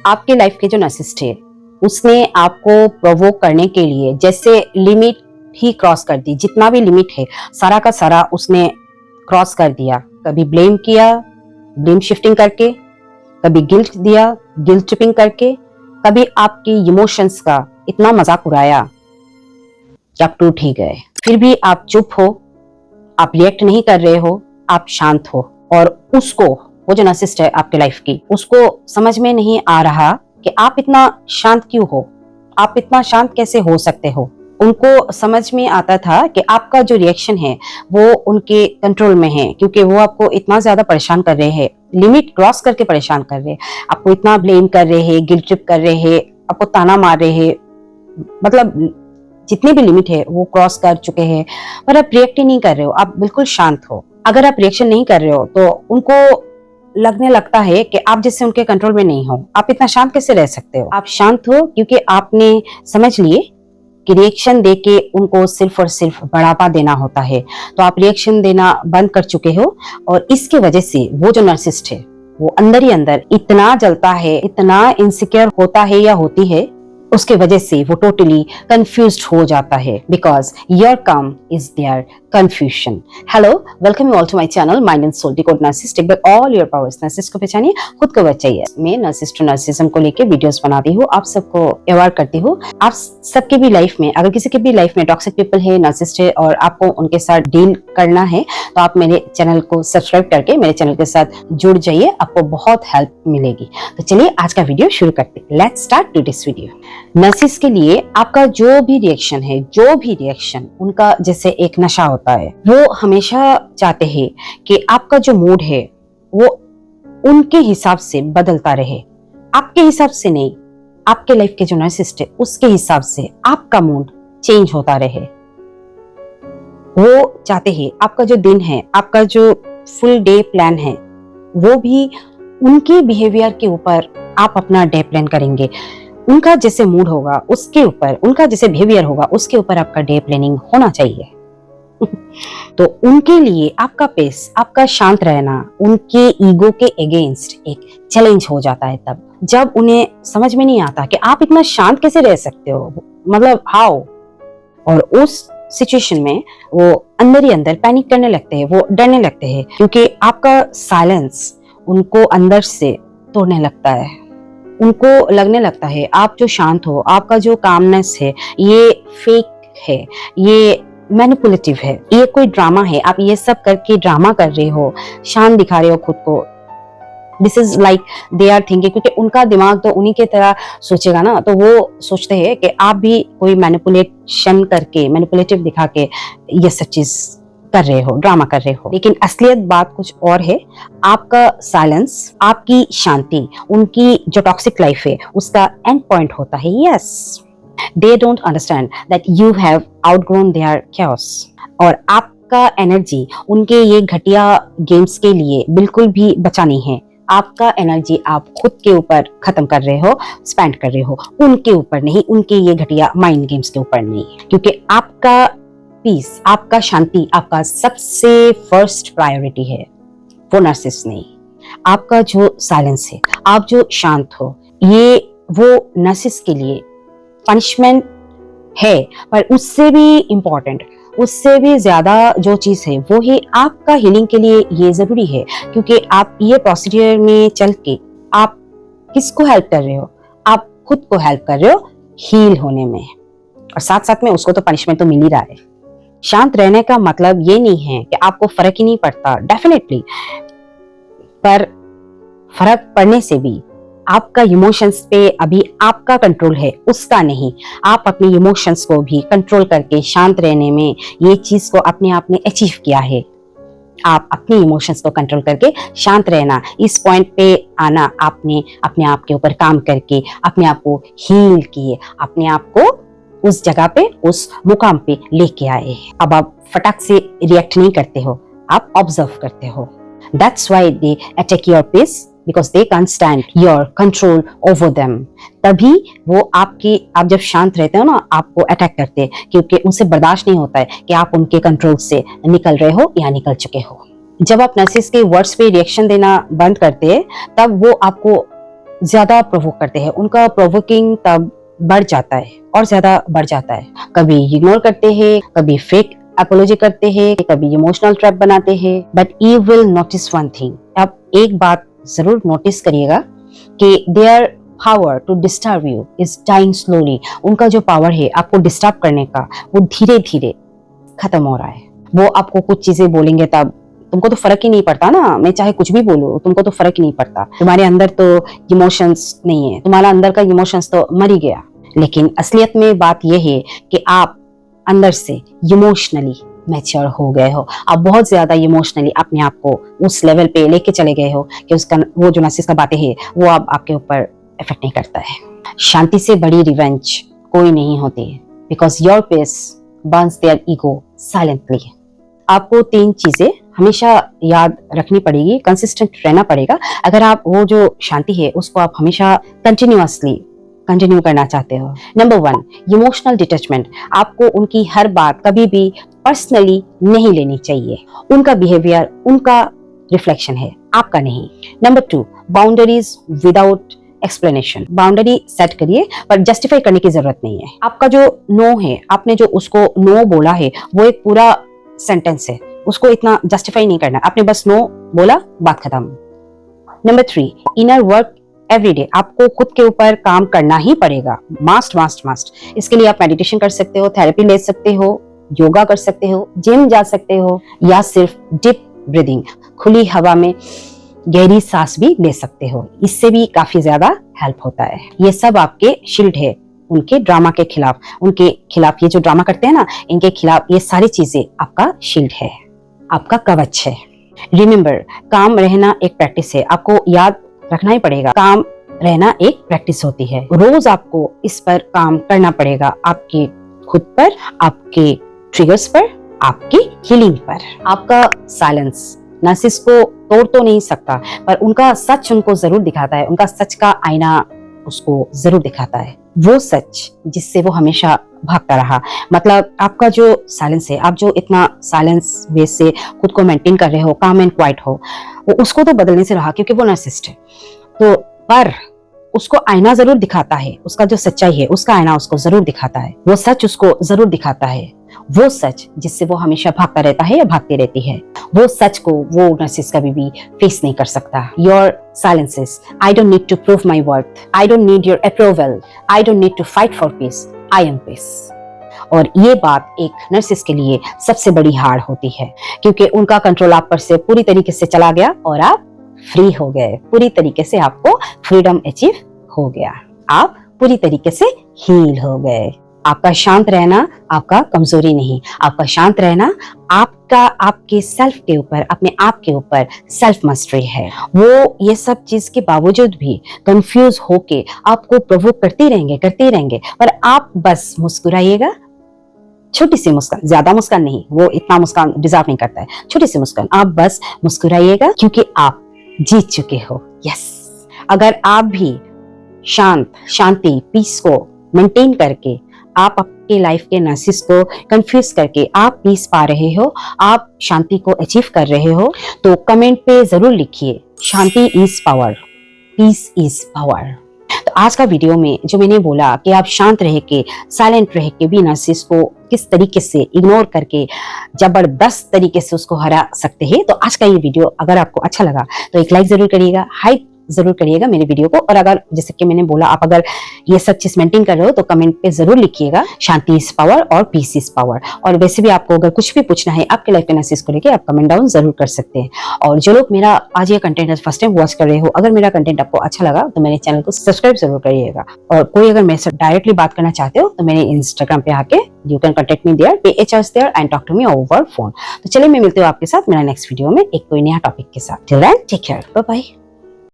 आपके लाइफ के जो नार्सिसिस्ट है उसने आपको प्रोवोक करने के लिए जैसे लिमिट ही क्रॉस कर दी, जितना भी लिमिट है सारा का सारा उसने क्रॉस कर दिया। कभी ब्लेम किया, ब्लेम शिफ्टिंग करके, कभी गिल्ट दिया, गिल्ट ट्रिपिंग करके, कभी आपकी इमोशंस का इतना मजाक उड़ाया कि आप टूट ही गए। फिर भी आप चुप हो, आप रिएक्ट नहीं कर रहे हो, आप शांत हो। और उसको, वो जो नार्सिसिस्ट है आपके लाइफ की, उसको समझ में नहीं आ रहा कि आप इतना शांत क्यों हो, आप इतना शांत कैसे हो सकते हो। उनको समझ में आता था कि आपका जो रिएक्शन है वो उनके कंट्रोल में है, क्योंकि वो आपको इतना ज्यादा परेशान कर रहे हैं, लिमिट क्रॉस करके परेशान कर रहे हैं, आपको इतना ब्लेम कर रहे हैं, गिल्ट ट्रिप कर रहे हैं, आपको ताना मार रहे हैं, मतलब जितनी भी लिमिट है वो क्रॉस कर चुके हैं, पर आप रिएक्ट ही नहीं कर रहे हो, आप बिल्कुल शांत हो। अगर आप रिएक्शन नहीं कर रहे हो तो उनको लगने लगता है कि आप जैसे उनके कंट्रोल में नहीं हो। आप इतना शांत कैसे रह सकते हो? आप शांत हो क्योंकि आपने समझ लिए कि रिएक्शन देके उनको सिर्फ और सिर्फ बढ़ावा देना होता है। तो आप रिएक्शन देना बंद कर चुके हो और इसकी वजह से वो जो नार्सिसिस्ट है वो अंदर ही अंदर इतना जलता है, इतना इनसिक्योर होता है या होती है, उसके वजह से वो टोटली कंफ्यूज्ड हो जाता है, बिकॉज योर काम is their confusion. Hello, welcome you all to my channel mind and soul decode narcissist by all your powers. Narcissist को पहचानिए, खुद को बचाइए। मैं नार्सिसिस्ट नार्सिसिज्म को लेके वीडियोस बनाती हूँ, आप सबको अवेयर करती हूँ। आप सबके भी लाइफ में, अगर किसी के भी लाइफ में टॉक्सिक पीपल है, नार्सिसिस्ट है और आपको उनके साथ डील करना है तो आप मेरे चैनल को सब्सक्राइब करके मेरे चैनल के साथ जुड़ जाइए, आपको बहुत हेल्प मिलेगी। तो चलिए आज का वीडियो शुरू करते हैं। Let's start today's video. Narcissist के लिए आपका जो भी रिएक्शन है, जो भी रिएक्शन उनका जैसे एक नशा होता है, वो हमेशा चाहते हैं कि आपका जो मूड है वो उनके हिसाब से बदलता रहे, आपके हिसाब से नहीं। आपके लाइफ के जो नार्सिसिस्ट है उसके हिसाब से आपका मूड चेंज होता रहे। वो चाहते हैं आपका जो दिन है, आपका जो फुल डे प्लान है, वो भी उनके बिहेवियर के ऊपर आप अपना डे प्लान करेंगे। उनका जैसे मूड होगा उसके ऊपर, उनका जैसे बिहेवियर होगा उसके ऊपर आपका डे प्लानिंग होना चाहिए। तो उनके लिए आपका पेस, आपका शांत रहना उनके ईगो के अगेंस्ट एक चैलेंज हो जाता है तब, जब उन्हें समझ में नहीं आता कि आप इतना शांत कैसे रह सकते हो, मतलब हाउ। और उस सिचुएशन में वो अंदर ही अंदर पैनिक करने लगते हैं, वो डरने लगते हैं, क्योंकि आपका साइलेंस उनको अंदर से तोड़ने लगता है। उनको लगने लगता है आप जो शांत हो, आपका जो कामनेस है, ये फेक है, ये मैनिपुलेटिव है, ये कोई ड्रामा है, आप ये सब करके ड्रामा कर रहे हो, शांत दिखा रहे हो खुद को। This is like they are thinking, क्योंकि उनका दिमाग तो उन्हीं के तरह सोचेगा ना, तो वो सोचते हैं कि आप भी कोई मैनिपुलेशन करके, मैनिपुलेटिव दिखा के ये सब चीज कर रहे हो, ड्रामा कर रहे हो। लेकिन असलियत बात कुछ और है। आपका साइलेंस, आपकी शांति उनकी जो टॉक्सिक लाइफ है उसका एंड पॉइंट होता है। Yes, they don't understand that you have outgrown their chaos। और आपका एनर्जी उनके ये घटिया गेम्स के लिए बिल्कुल भी बचा नहीं है। आपका एनर्जी आप खुद के ऊपर खत्म कर रहे हो, स्पेंड कर रहे हो, उनके ऊपर नहीं, उनके ये घटिया माइंड गेम्स के ऊपर नहीं। क्योंकि आपका पीस, आपका शांति आपका सबसे फर्स्ट प्रायोरिटी है, वो नार्सिसिस्ट नहीं। आपका जो साइलेंस है, आप जो शांत हो, ये वो नार्सिसिस्ट के लिए पनिशमेंट है, पर उससे भी इम्पोर्टेंट, उससे भी ज्यादा जो चीज है वो है आपका हीलिंग के लिए ये जरूरी है। क्योंकि आप ये प्रोसीजर में चल के आप किसको हेल्प कर रहे हो? आप खुद को हेल्प कर रहे हो हील होने में, और साथ साथ में उसको तो पनिशमेंट तो मिल ही रहा है। शांत रहने का मतलब ये नहीं है कि आपको फर्क ही नहीं पड़ता, डेफिनेटली, पर फर्क पड़ने से भी आपका इमोशंस पे अभी आपका कंट्रोल है, उसका नहीं। आप अपने इमोशंस को भी कंट्रोल करके शांत रहने में ये चीज को अपने आप में अचीव किया है। आप अपने इमोशंस को कंट्रोल करके शांत रहना, इस पॉइंट पे आना आपने अपने आप के ऊपर काम करके अपने आप को हील किए, अपने आप को उस जगह पे, उस मुकाम पे लेके आए। अब आप फटाक से रिएक्ट नहीं करते हो, आप ऑब्जर्व करते हो। That's why they attack your peace, because they can't stand your control over them। तभी वो आप जब शांत रहते हो ना, आपको अटैक करते हैं, क्योंकि उनसे बर्दाश्त नहीं होता है कि आप उनके कंट्रोल से निकल रहे हो या निकल चुके हो। जब आप नार्सिसिस्ट के वर्ड्स पे रिएक्शन देना बंद करते हैं तब वो आपको ज्यादा प्रोवोक करते हैं, उनका प्रोवोकिंग तब बढ़ जाता है और ज्यादा बढ़ जाता है। कभी इग्नोर करते हैं, कभी फेक अपोलॉजी करते हैं, कभी इमोशनल ट्रैप बनाते हैं। But you will notice one thing, आप एक बात जरूर नोटिस करिएगा कि their power to disturb you is dying slowly. उनका जो पावर है आपको डिस्टर्ब करने का, वो धीरे धीरे खत्म हो रहा है। वो आपको कुछ चीजें बोलेंगे तब तुमको तो फर्क ही नहीं पड़ता ना, मैं चाहे कुछ भी बोलूं तुमको तो फर्क ही नहीं पड़ता, तुम्हारे अंदर तो इमोशंस नहीं है, तुम्हारा अंदर का इमोशंस तो मर ही गया। लेकिन असलियत में बात यह है कि आप अंदर से इमोशनली मैच्योर हो गए हो। आप बहुत ज्यादा इमोशनली अपने आप को उस लेवल पे लेके चले गए हो कि उसका वो जो नार्सिसिस्ट का बातें है वो अब आपके ऊपर इफेक्ट नहीं करता है। शांति से बड़ी रिवेंज कोई नहीं होती, because your peace burns their ego silently. आपको 3 चीजें हमेशा याद रखनी पड़ेगी, कंसिस्टेंट रहना पड़ेगा अगर आप वो जो शांति है उसको आप हमेशा कंटिन्यू करना चाहते हो। Number 1, emotional detachment. आपको उनकी हर बात कभी भी पर्सनली नहीं लेनी चाहिए। उनका बिहेवियर उनका रिफ्लेक्शन है, आपका नहीं। Number 2, boundaries without explanation. Boundary set करिए पर जस्टिफाई करने की जरूरत नहीं है। आपका जो नो है, आपने जो उसको नो बोला है वो एक पूरा सेंटेंस है, उसको इतना जस्टिफाई नहीं करना, आपने बस नो बोला, बात खत्म। Number 3, inner work everyday. आपको खुद के ऊपर काम करना ही पड़ेगा, मस्ट। इसके लिए आप मेडिटेशन कर सकते हो, थेरेपी ले सकते हो, योगा कर सकते हो, जिम जा सकते हो, या सिर्फ डीप ब्रीदिंग, खुली हवा में गहरी सांस भी ले सकते हो। इससे भी काफी ज्यादा हेल्प होता है। ये सब आपके शील्ड है उनके ड्रामा के खिलाफ, उनके खिलाफ ये जो ड्रामा करते हैं ना, इनके खिलाफ ये सारी चीजें आपका शील्ड है, आपका कवच है। रिमेम्बर, काम रहना एक प्रैक्टिस है, आपको याद रखना ही पड़ेगा, काम रहना एक प्रैक्टिस होती है। रोज आपको इस पर काम करना पड़ेगा, आपके खुद पर, आपके ट्रिगर्स पर, आपकी हीलिंग पर। आपका साइलेंस नार्सिसिस्ट को तोड़ तो नहीं सकता, पर उनका सच उनको जरूर दिखाता है, उनका सच का आईना उसको जरूर दिखाता है, वो सच जिससे वो हमेशा भागता रहा। मतलब आपका जो साइलेंस है, आप जो इतना साइलेंस वे से खुद को मेंटेन कर रहे हो, काम एंड क्वाइट हो, वो उसको तो बदलने से रहा क्योंकि वो नार्सिसिस्ट है। तो पर उसको आईना जरूर दिखाता है, उसका जो सच्चाई है उसका आईना उसको जरूर दिखाता है, वो सच उसको जरूर दिखाता है, वो सच जिससे वो हमेशा भागता रहता है या भागती रहती है। वो सच को वो नार्सिसिस्ट कभी भी फेस नहीं कर सकता। Your silences, I don't need to prove my worth, I don't need your approval, I don't need to fight for peace, I am peace. और ये बात एक नार्सिसिस्ट के लिए सबसे बड़ी हार होती है, क्योंकि उनका कंट्रोल आप पर से पूरी तरीके से चला गया और आप फ्री हो गए, पूरी तरीके से आपको फ्रीडम अचीव हो गया, आप पूरी तरीके से हील हो गए। आपका शांत रहना आपका कमजोरी नहीं, आपका शांत रहना आपका आपके सेल्फ के ऊपर, अपने आप के ऊपर सेल्फ मास्टरी है। वो ये सब चीज के बावजूद भी कंफ्यूज होके आपको प्रोवोक करते रहेंगे, पर आप बस मुस्कुराइएगा, छोटी सी मुस्कान, ज्यादा मुस्कान नहीं, वो इतना मुस्कान डिजर्व नहीं करता है, छोटी सी मुस्कान, आप बस मुस्कुराइएगा क्योंकि आप जीत चुके हो। यस, अगर आप भी शांति पीस को मेंटेन करके आप आपके लाइफ के नार्सिसिस्ट को कंफ्यूज करके आप पीस पा रहे हो, आप शांति को अचीव कर रहे हो, तो कमेंट पे जरूर लिखिए, shanti is power, peace is power. तो आज का वीडियो में जो मैंने बोला कि आप शांत रह के, साइलेंट रह के भी नार्सिसिस्ट को किस तरीके से इग्नोर करके जबरदस्त तरीके से उसको हरा सकते हैं, तो आज का ये वीडियो अगर आपको अच्छा लगा तो एक लाइक जरूर करिएगा, हाइप जरूर करिएगा मेरे वीडियो को। और अगर जैसे कि मैंने बोला, आप अगर ये सब चीज मेंटेन कर रहे हो तो कमेंट पे जरूर लिखिएगा, शांति इज पावर और पीस इज पावर। और वैसे भी आपको अगर कुछ भी पूछना है आपके लाइफ के नार्सिसिस्ट को लेके, आप कमेंट डाउन जरूर कर सकते हैं। और जो लोग मेरा आज ये कंटेंट फर्स्ट टाइम वॉच कर रहे हो, अगर मेरा कंटेंट आपको अच्छा लगा तो मेरे चैनल को सब्सक्राइब जरूर करिएगा। और कोई अगर मेरे से डायरेक्टली बात करना चाहते हो तो मेरे इंस्टाग्राम पे आके you can contact me there, पे एचआरस there and talk to me over phone. तो चलिए मैं मिलती हूँ आपके साथ मेरा नेक्स्ट वीडियो में एक कोई नया टॉपिक के साथ। Till then take care, bye bye.